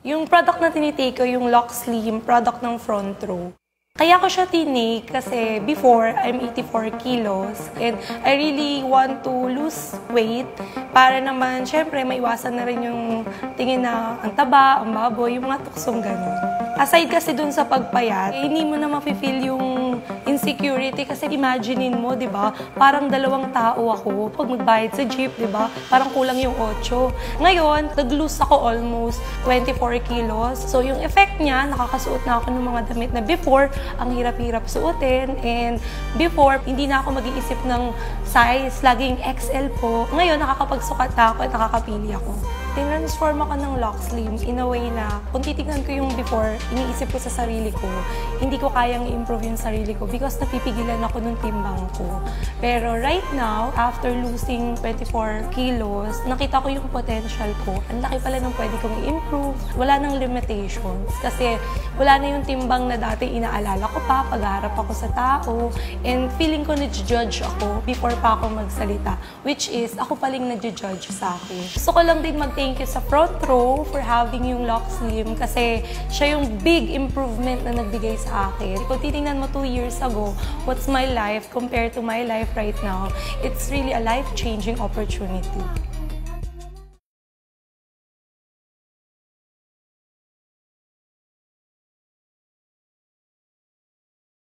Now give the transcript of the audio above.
Yung product na tinitake ko, yung Lock Slim, product ng Front Row. Kaya ko siya tinake kasi before, I'm 84 kilos and I really want to lose weight para naman, syempre, maiwasan na rin yung tingin na ang taba, ang baboy, yung mga tuksong gano'n. Aside kasi dun sa pagpayat, hindi mo na mafe-feel yung insecurity kasi imaginein mo, di ba? Parang dalawang tao ako pag magbayad sa jeep, di ba? Parang kulang yung 8. Ngayon, nag-lose ako almost 24 kilos. So yung effect niya, nakakasuot na ako ng mga damit na before, ang hirap-hirap suotin. And before, hindi na ako mag-iisip ng size, laging XL po. Ngayon, nakakapagsukat na ako at nakakapili ako. Tinransform ako ng Lock Slim in a way na kung titignan ko yung before, iniisip ko sa sarili ko, hindi ko kayang i-improve yung sarili ko because napipigilan ako ng timbang ko. Pero right now, after losing 24 kilos, nakita ko yung potential ko. Ang laki pala ng pwede kong i-improve. Wala nang limitations kasi wala na yung timbang na dati inaalala ko pa, pagharap ako sa tao, and feeling ko na-judge ako before pa ako magsalita, which is ako paling na-judge sa akin. Gusto ko lang din mag-thank you sa Front Row for having yung Lock Slim kasi siya yung big improvement na nagbigay sa akin. Kung titingnan mo 2 years ago, what's my life compared to my life right now, it's really a life-changing opportunity.